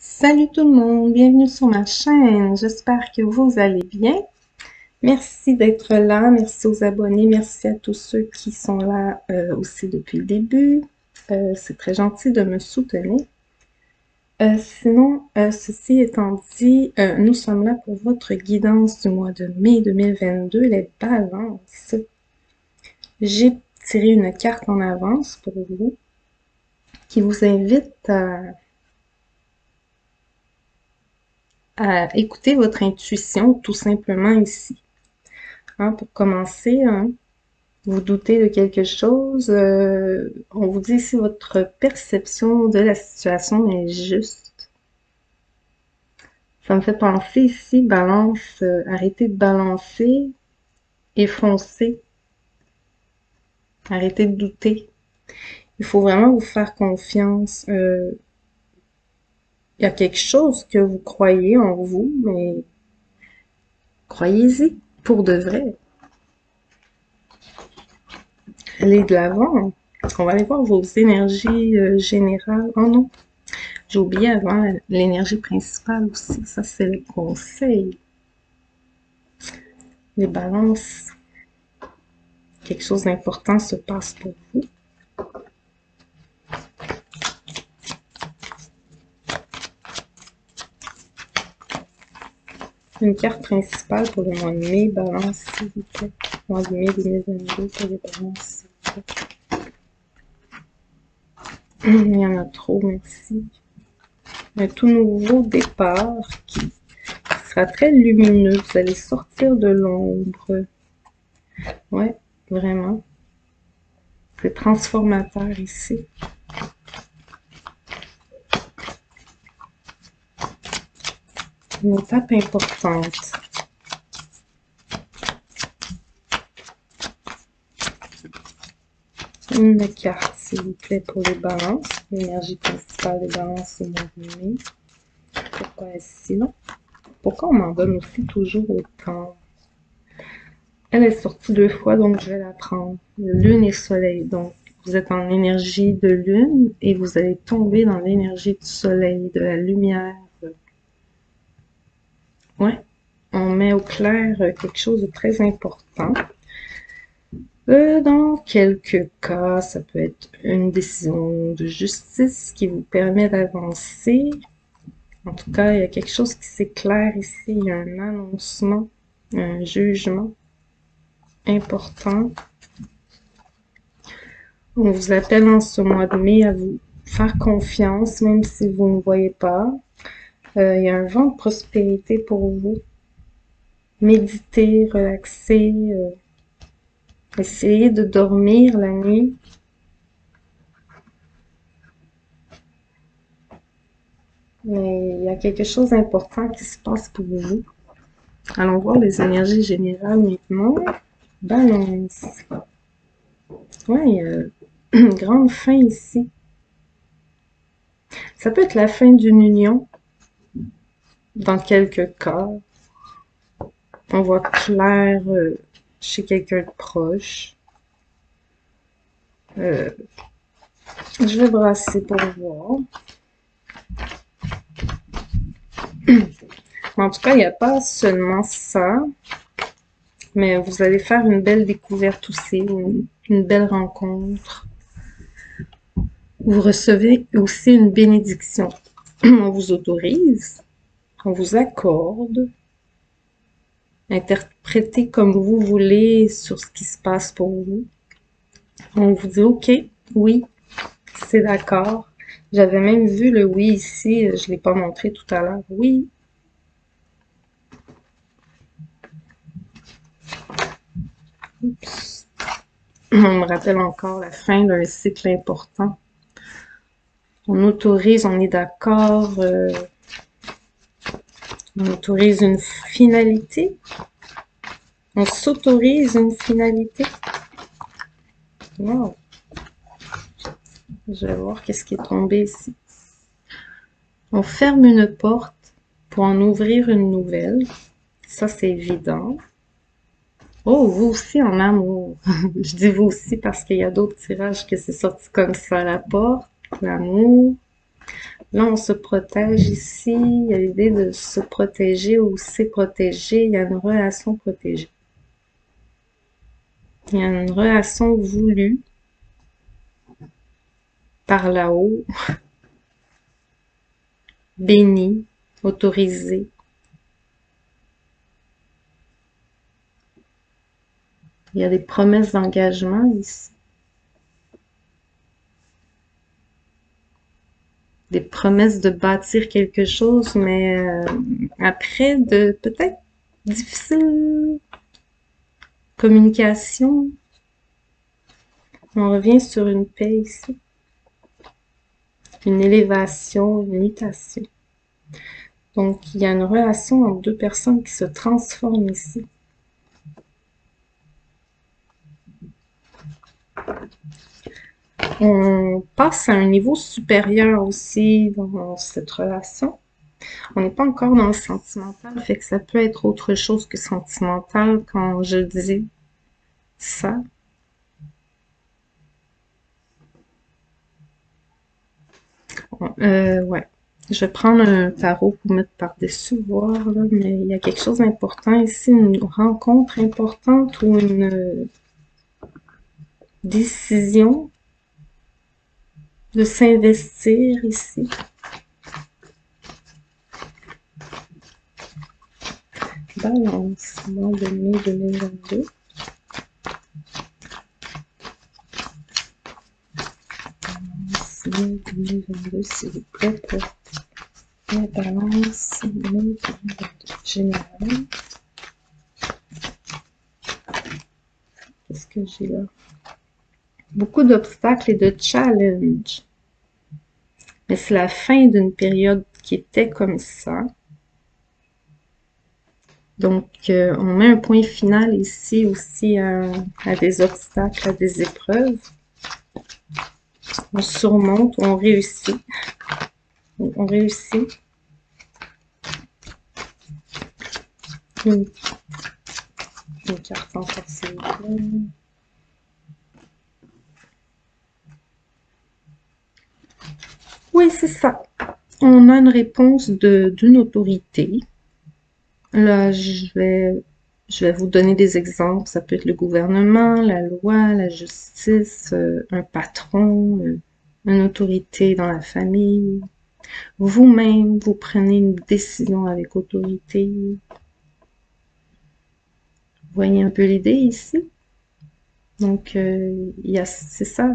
Salut tout le monde, bienvenue sur ma chaîne. J'espère que vous allez bien. Merci d'être là, merci aux abonnés, merci à tous ceux qui sont là aussi depuis le début. C'est très gentil de me soutenir. Sinon, ceci étant dit, nous sommes là pour votre guidance du mois de mai 2022, les balances. J'ai tiré une carte en avance pour vous qui vous invite à écouter votre intuition tout simplement ici. Hein, pour commencer, hein, vous doutez de quelque chose, on vous dit si votre perception de la situation est juste. Ça me fait penser ici, balance, arrêtez de balancer et foncez. Arrêtez de douter. Il faut vraiment vous faire confiance. Il y a quelque chose que vous croyez en vous, mais croyez-y pour de vrai. Allez de l'avant. On va aller voir vos énergies générales. Oh non, j'ai oublié avant l'énergie principale aussi. Ça, c'est le conseil. Les balances. Quelque chose d'important se passe pour vous. Une carte principale pour le mois de mai. Balance, s'il vous plaît. Mois de mai 2022 pour les balances, s'il vous plaît. Il y en a trop, merci. Un tout nouveau départ qui sera très lumineux. Vous allez sortir de l'ombre. Ouais, vraiment. C'est transformateur ici. Une étape importante. Une carte, s'il vous plaît, pour les balances. L'énergie principale des balances au mois de mai. Pourquoi est-ce non? Pourquoi on m'en donne aussi toujours autant? Elle est sortie 2 fois, donc je vais la prendre. Lune et soleil. Donc, vous êtes en énergie de lune et vous allez tomber dans l'énergie du soleil, de la lumière. Ouais, on met au clair quelque chose de très important. Dans quelques cas, ça peut être une décision de justice qui vous permet d'avancer. En tout cas, il y a quelque chose qui s'éclaire ici. Il y a un annoncement, un jugement important. On vous appelle en ce mois de mai à vous faire confiance, même si vous ne voyez pas. Il y a un vent de prospérité pour vous. Méditez, relaxez, essayez de dormir la nuit. Mais il y a quelque chose d'important qui se passe pour vous. Allons voir les énergies générales maintenant. Balance. Ouais, il y a une grande fin ici. Ça peut être la fin d'une union. Dans quelques cas, on voit clair chez quelqu'un de proche. Je vais brasser pour voir. En tout cas, il n'y a pas seulement ça, mais vous allez faire une belle découverte aussi, une belle rencontre. Vous recevez aussi une bénédiction. On vous autorise, on vous accorde, interprétez comme vous voulez sur ce qui se passe pour vous. On vous dit OK, oui, c'est d'accord. J'avais même vu le oui ici, je ne l'ai pas montré tout à l'heure. Oui. Oups. On me rappelle encore la fin d'un cycle important. On autorise, on est d'accord, on autorise une finalité. On s'autorise une finalité. Wow. Je vais voir qu'est-ce qui est tombé ici. On ferme une porte pour en ouvrir une nouvelle. Ça, c'est évident. Oh, vous aussi en amour. Je dis vous aussi parce qu'il y a d'autres tirages que c'est sorti comme ça. La porte, l'amour. Là, on se protège ici. Il y a l'idée de se protéger ou c'est protégé. Il y a une relation protégée. Il y a une relation voulue par là-haut, bénie, autorisée. Il y a des promesses d'engagement ici. Des promesses de bâtir quelque chose, mais après de peut-être difficile communication. On revient sur une paix ici. Une élévation, une mutation. Donc, il y a une relation entre deux personnes qui se transforment ici. On passe à un niveau supérieur aussi dans cette relation. On n'est pas encore dans le sentimental, fait que ça peut être autre chose que sentimental quand je dis ça. Ouais. Je vais prendre un tarot pour mettre par-dessus, voir, là, mais il y a quelque chose d'important ici, une rencontre importante ou une décision de s'investir ici. Balance, mois de mai 2022. Balance, mai 2022, s'il vous plaît, pour la balance, mai 2022. Général. Qu'est-ce que j'ai là? Beaucoup d'obstacles et de challenges. Mais c'est la fin d'une période qui était comme ça. Donc, on met un point final ici aussi à des obstacles, à des épreuves. On surmonte, on réussit. On réussit. Une carte encore, s'il vous plaît. Oui, c'est ça. On a une réponse d'une autorité. Là, je vais vous donner des exemples. Ça peut être le gouvernement, la loi, la justice, un patron, une autorité dans la famille. Vous-même, vous prenez une décision avec autorité. Vous voyez un peu l'idée ici? Donc, c'est ça.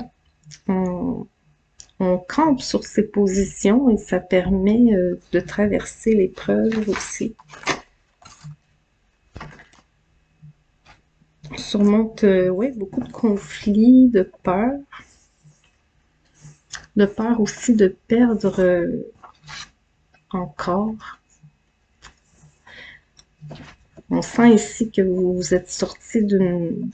On campe sur ses positions et ça permet de traverser l'épreuve aussi. On surmonte ouais, beaucoup de conflits, de peur aussi de perdre encore. On sent ici que vous êtes sorti d'une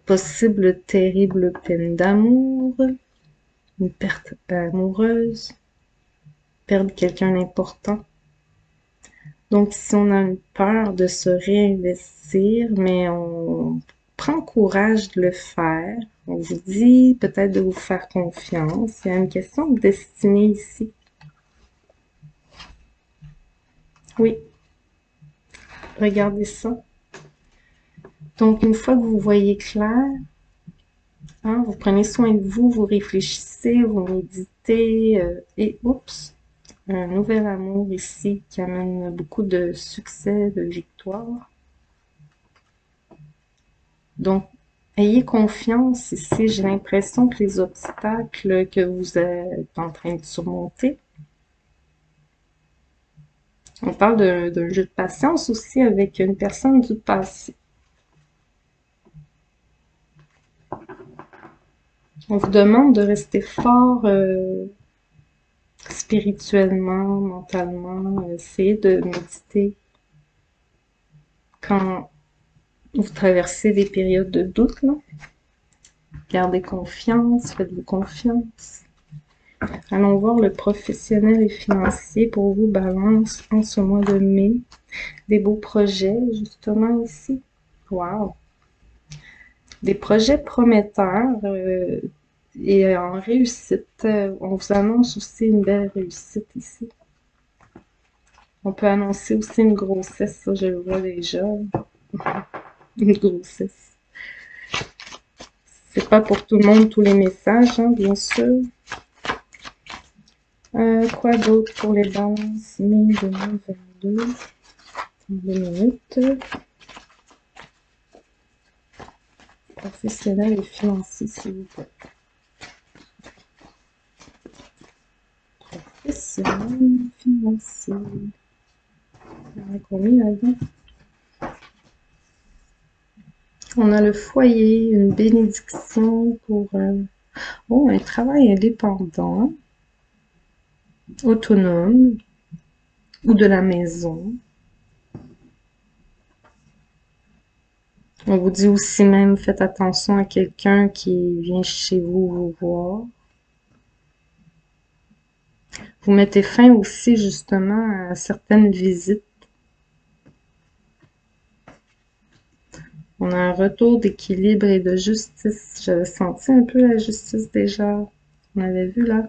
possible terrible peine d'amour, une perte amoureuse, perdre quelqu'un d'important. Donc ici, on a une peur de se réinvestir, mais on prend courage de le faire. On vous dit peut-être de vous faire confiance. Il y a une question de destinée ici. Oui, regardez ça. Donc, une fois que vous voyez clair, hein, vous prenez soin de vous, vous réfléchissez, vous méditez, et oups, un nouvel amour ici qui amène beaucoup de succès, de victoire. Donc, ayez confiance ici. J'ai l'impression que les obstacles que vous êtes en train de surmonter, on parle d'un jeu de patience aussi avec une personne du passé. On vous demande de rester fort spirituellement, mentalement, essayez de méditer quand vous traversez des périodes de doute, là. Gardez confiance, faites-vous confiance. Allons voir le professionnel et financier pour vous, Balance, en ce mois de mai. Des beaux projets, justement, ici. Wow! Des projets prometteurs, et en réussite. On vous annonce aussi une belle réussite ici. On peut annoncer aussi une grossesse, ça je le vois déjà. Une grossesse. C'est pas pour tout le monde tous les messages, hein, bien sûr. Quoi d'autre pour les balances? Mai 2022. 2 minutes. Professionnel et financier, s'il vous plaît. Professionnel et financier. Il y en a combien là-dedans? On a le foyer, une bénédiction pour un travail indépendant, autonome, ou de la maison. On vous dit aussi même, faites attention à quelqu'un qui vient chez vous vous voir. Vous mettez fin aussi justement à certaines visites. On a un retour d'équilibre et de justice. J'avais senti un peu la justice déjà. On avait vu là.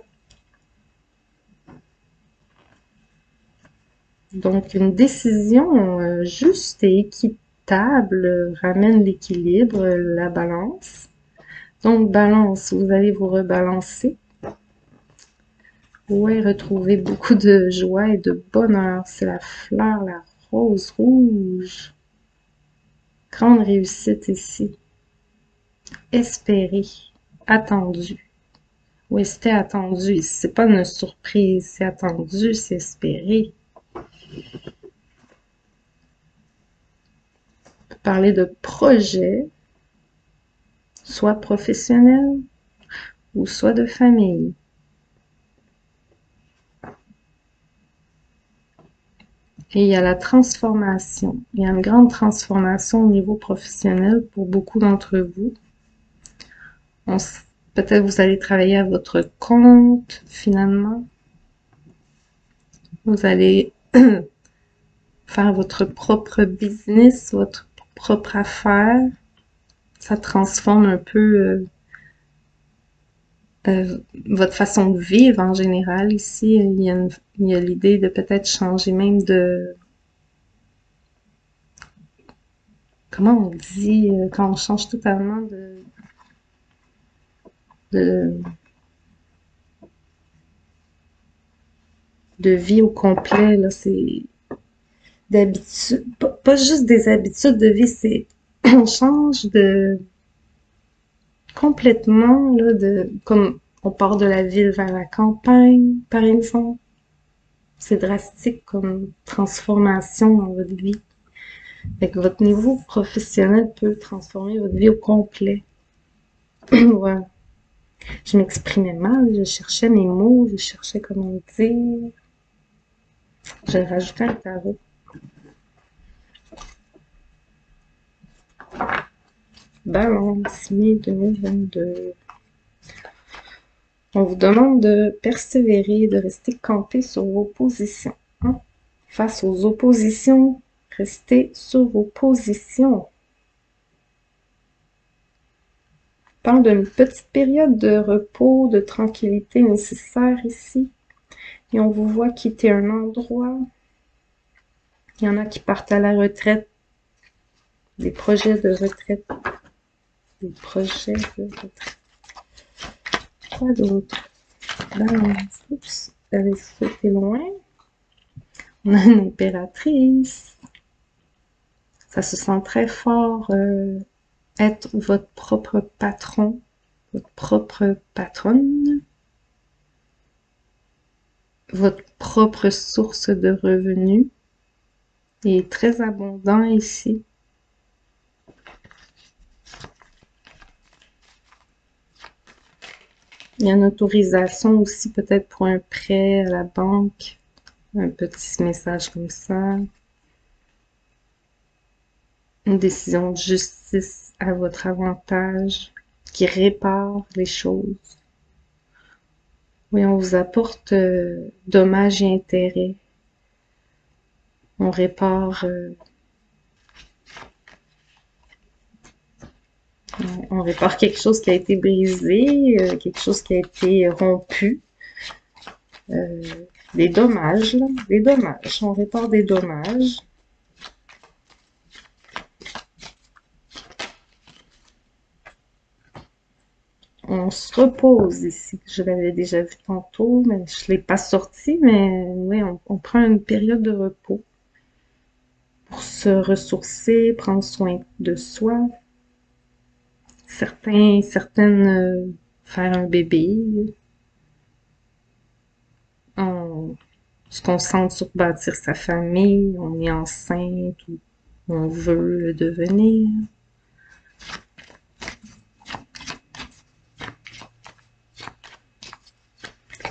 Donc, une décision juste et équitable ramène l'équilibre, la balance. Donc, balance, vous allez vous rebalancer. Ouais, retrouver beaucoup de joie et de bonheur. C'est la fleur, la rose rouge. Grande réussite ici. Espérer. Attendu. Oui, c'était attendu. C'est pas une surprise. C'est attendu, c'est espéré. On peut parler de projet, soit professionnel ou soit de famille. Et il y a la transformation. Il y a une grande transformation au niveau professionnel pour beaucoup d'entre vous. Peut-être vous allez travailler à votre compte, finalement. Vous allez faire votre propre business, votre propre affaire. Ça transforme un peu votre façon de vivre en général. Ici, il y a l'idée de peut-être changer même de... Comment on dit quand on change totalement de, de vie au complet, là, c'est d'habitude, pas juste des habitudes de vie, c'est on change de complètement, là, comme on part de la ville vers la campagne, par exemple. C'est drastique comme transformation dans votre vie. Fait que votre niveau professionnel peut transformer votre vie au complet. Voilà. Je m'exprimais mal, je cherchais mes mots, je cherchais comment dire. J'ai rajouté un tarot. Balance, mai 2022. On vous demande de persévérer, de rester campé sur vos positions. Hein? Face aux oppositions, restez sur vos positions. On parle d'une petite période de repos, de tranquillité nécessaire ici. Et on vous voit quitter un endroit. Il y en a qui partent à la retraite. Des projets de retraite. Des projets de retraite. Quoi d'autre? Oups, elle est sautée loin. On a une impératrice. Ça se sent très fort être votre propre patron, votre propre patronne, votre propre source de revenus est très abondant ici. Il y a une autorisation aussi peut-être pour un prêt à la banque, un petit message comme ça. Une décision de justice à votre avantage qui répare les choses. Oui, on vous apporte dommages et intérêts. On répare On répare quelque chose qui a été brisé, quelque chose qui a été rompu. Euh, des dommages, là. Des dommages. On répare des dommages. On se repose ici. Je l'avais déjà vu tantôt, mais je ne l'ai pas sorti. Mais oui, on prend une période de repos pour se ressourcer, prendre soin de soi. Certaines, faire un bébé. On se concentre sur bâtir sa famille. On est enceinte ou on veut le devenir.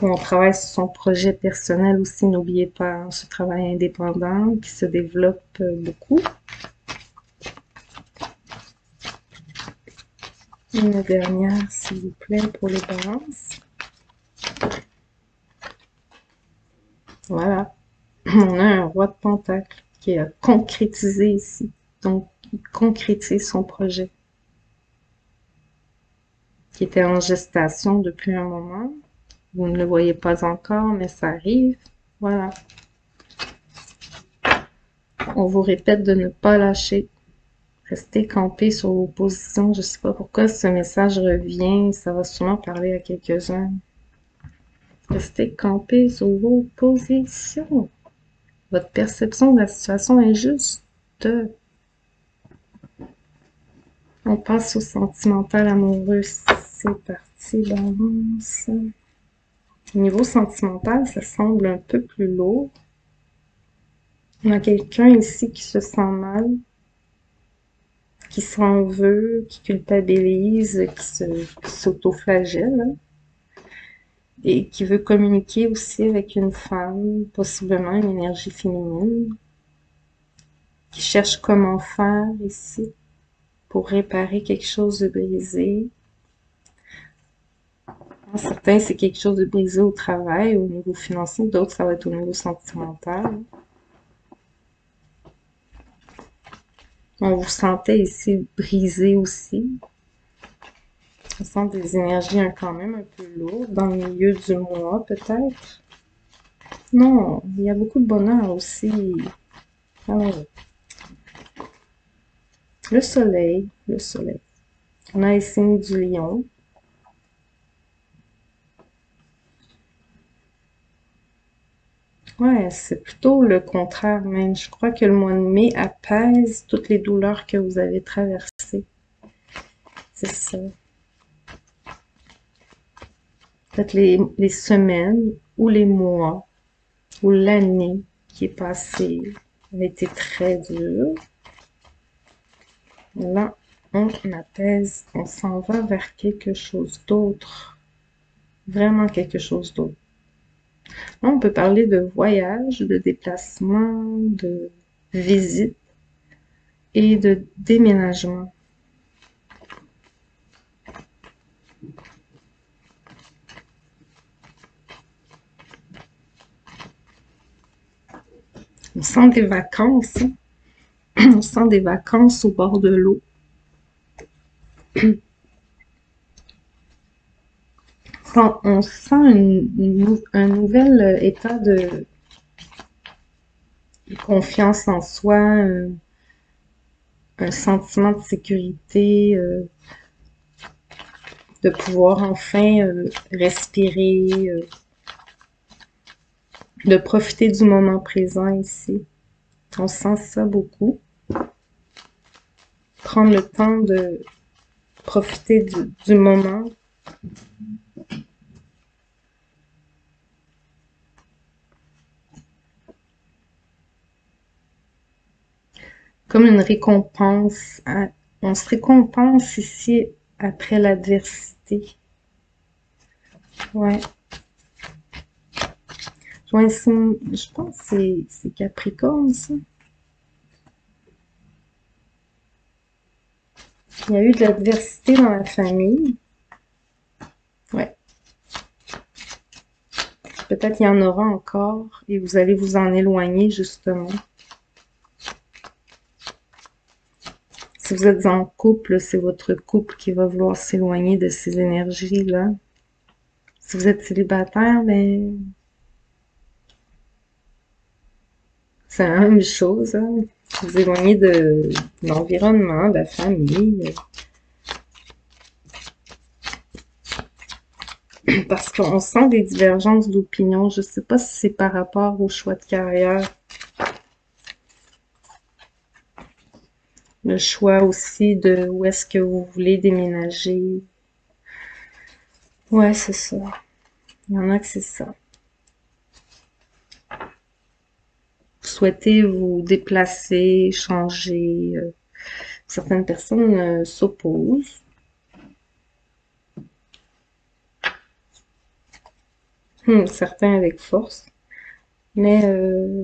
On travaille sur son projet personnel aussi, n'oubliez pas ce travail indépendant qui se développe beaucoup. Une dernière, s'il vous plaît, pour les balances. Voilà. On a un roi de pentacle qui a concrétisé ici. Donc, il concrétise son projet qui était en gestation depuis un moment. Vous ne le voyez pas encore, mais ça arrive. Voilà. On vous répète de ne pas lâcher. Restez campé sur vos positions. Je ne sais pas pourquoi ce message revient. Ça va sûrement parler à quelques-uns. Restez campé sur vos positions. Votre perception de la situation est juste. On passe au sentimental amoureux. C'est parti, balance. Au niveau sentimental, ça semble un peu plus lourd. On a quelqu'un ici qui se sent mal, qui s'en veut, qui culpabilise, qui s'auto-flagelle, hein, et qui veut communiquer aussi avec une femme, possiblement une énergie féminine, qui cherche comment faire ici pour réparer quelque chose de brisé. Certains, c'est quelque chose de brisé au travail, au niveau financier, d'autres, ça va être au niveau sentimental. On vous sentait ici brisé aussi. On sent des énergies quand même un peu lourdes dans le milieu du mois, peut-être. Non, il y a beaucoup de bonheur aussi. Alors, le soleil, le soleil. On a les signes du lion. Ouais, c'est plutôt le contraire même. Je crois que le mois de mai apaise toutes les douleurs que vous avez traversées. C'est ça. Peut-être les semaines ou les mois ou l'année qui est passée a été très dure. Là, on apaise, on s'en va vers quelque chose d'autre. Vraiment quelque chose d'autre. Là, on peut parler de voyage, de déplacement, de visite et de déménagement. On sent des vacances, hein? On sent des vacances au bord de l'eau. On sent un nouvel état de confiance en soi, un sentiment de sécurité, de pouvoir enfin respirer, de profiter du moment présent ici. On sent ça beaucoup. Prendre le temps de profiter du moment. Comme une récompense. On se récompense ici après l'adversité. Ouais. Je pense que c'est Capricorne, ça. Il y a eu de l'adversité dans la famille. Ouais. Peut-être il y en aura encore et vous allez vous en éloigner, justement. Si vous êtes en couple, c'est votre couple qui va vouloir s'éloigner de ces énergies-là. Si vous êtes célibataire, ben, c'est la même chose, hein. Vous éloignez de l'environnement, de la famille. Parce qu'on sent des divergences d'opinion. Je sais pas si c'est par rapport au choix de carrière. Le choix aussi de où est-ce que vous voulez déménager. Ouais, c'est ça. Il y en a que c'est ça. Vous souhaitez vous déplacer, changer. Certaines personnes s'opposent. Certains avec force. Mais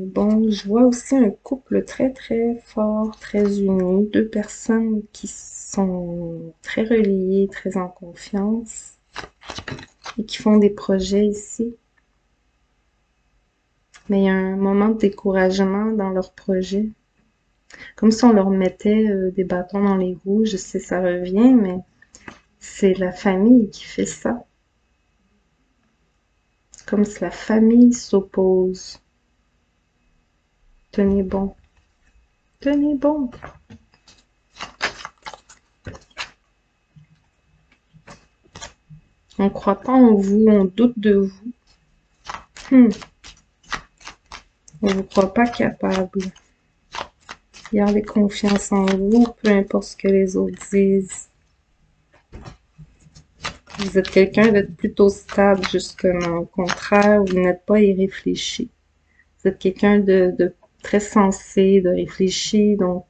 bon, je vois aussi un couple très très fort, très uni, deux personnes qui sont très reliées, très en confiance et qui font des projets ici. Mais il y a un moment de découragement dans leurs projets. Comme si on leur mettait des bâtons dans les roues. Je sais, ça revient, mais c'est la famille qui fait ça. Comme si la famille s'oppose. Tenez bon. Tenez bon. On ne croit pas en vous, on doute de vous. On ne vous croit pas capable. Gardez confiance en vous, peu importe ce que les autres disent. Vous êtes quelqu'un d'être plutôt stable, justement. Au contraire, vous n'êtes pas irréfléchi. Vous êtes quelqu'un de très sensé, de réfléchi, donc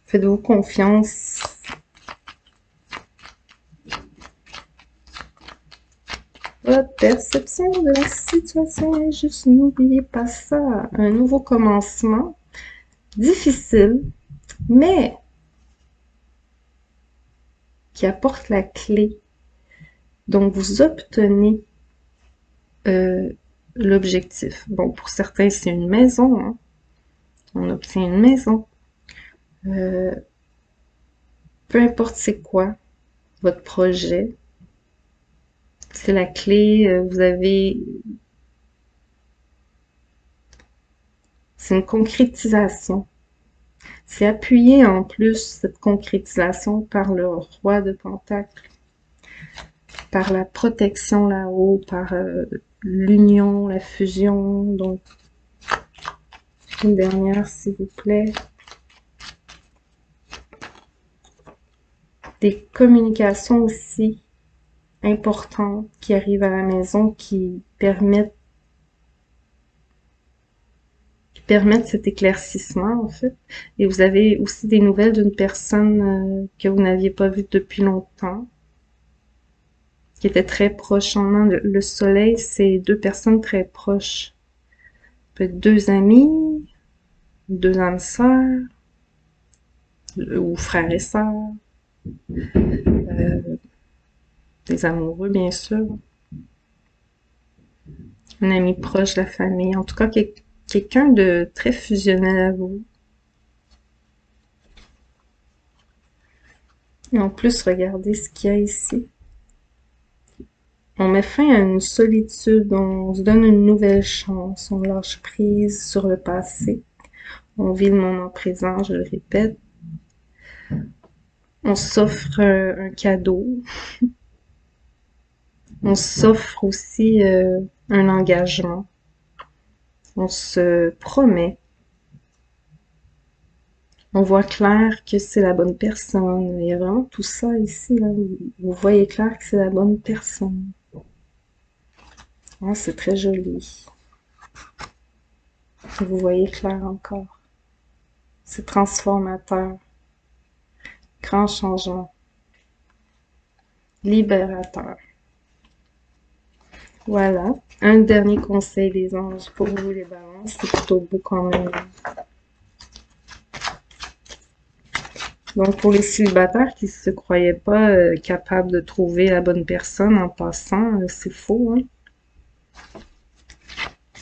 faites-vous confiance. Votre perception de la situation est juste, n'oubliez pas ça. Un nouveau commencement, difficile, mais qui apporte la clé. Donc, vous obtenez l'objectif. Bon, pour certains, c'est une maison. Hein. On obtient une maison. Peu importe c'est quoi votre projet, c'est la clé. Vous avez... C'est une concrétisation. C'est appuyé en plus, cette concrétisation, par le roi de Pentacles, par la protection là-haut, par l'union, la fusion. Donc, une dernière, s'il vous plaît. Des communications aussi importantes qui arrivent à la maison qui permettent cet éclaircissement, en fait. Et vous avez aussi des nouvelles d'une personne que vous n'aviez pas vue depuis longtemps, qui était très proche. Le soleil, c'est deux personnes très proches. Peut-être deux amis, deux âmes sœurs, ou frères et sœurs, des amoureux, bien sûr. Un ami proche de la famille. En tout cas, quelqu'un de très fusionnel à vous. Et en plus, regardez ce qu'il y a ici. On met fin à une solitude, on se donne une nouvelle chance, on lâche prise sur le passé. On vit le moment présent, je le répète. On s'offre un cadeau. On s'offre aussi un engagement. On se promet. On voit clair que c'est la bonne personne. Il y a vraiment tout ça ici, là. Vous voyez clair que c'est la bonne personne. Oh, c'est très joli. Vous voyez clair encore. C'est transformateur. Grand changement. Libérateur. Voilà. Un dernier conseil des anges pour vous, les balances. C'est plutôt beau quand même. Donc, pour les célibataires qui se croyaient pas capables de trouver la bonne personne en passant, c'est faux, hein?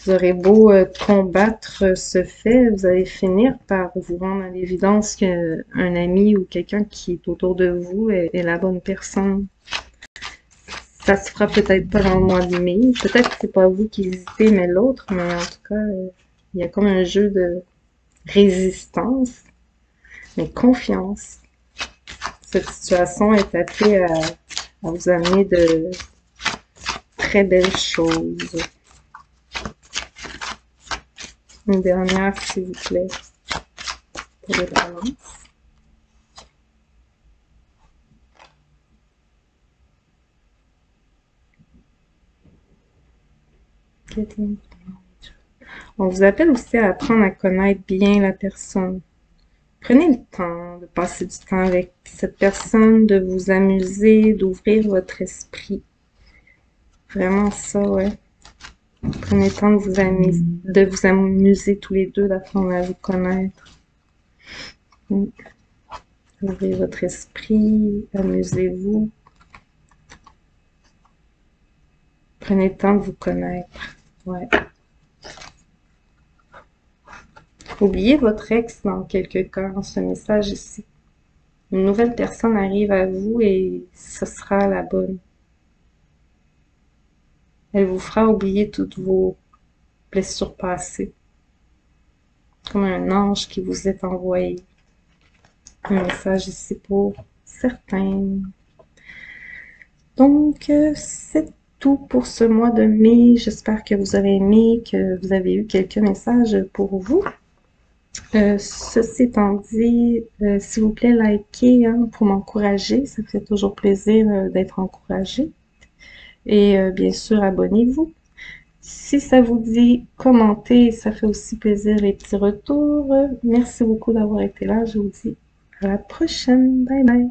Vous aurez beau combattre ce fait, vous allez finir par vous rendre à l'évidence qu'un ami ou quelqu'un qui est autour de vous est la bonne personne. Ça se fera peut-être pas dans le mois de mai. Peut-être que c'est pas vous qui hésitez, mais l'autre. Mais en tout cas, il y a comme un jeu de résistance, mais confiance. Cette situation est appelée à vous amener de très belles choses. Une dernière, s'il vous plaît, pour les balances. On vous appelle aussi à apprendre à connaître bien la personne. Prenez le temps de passer du temps avec cette personne, de vous amuser, d'ouvrir votre esprit. Vraiment ça, ouais. Prenez le temps de vous amuser tous les deux, d'apprendre à vous connaître. Ouvrez votre esprit, amusez-vous. Prenez le temps de vous connaître. Ouais. Oubliez votre ex dans quelques cas, dans ce message ici. Une nouvelle personne arrive à vous et ce sera la bonne. Elle vous fera oublier toutes vos blessures passées. Comme un ange qui vous est envoyé. Un message ici pour certains. Donc, c'est tout pour ce mois de mai. J'espère que vous avez aimé, que vous avez eu quelques messages pour vous. Ceci étant dit, s'il vous plaît, likez pour m'encourager. Ça fait toujours plaisir d'être encouragé. Et bien sûr, abonnez-vous. Si ça vous dit, commentez. Ça fait aussi plaisir les petits retours. Merci beaucoup d'avoir été là. Je vous dis à la prochaine. Bye bye.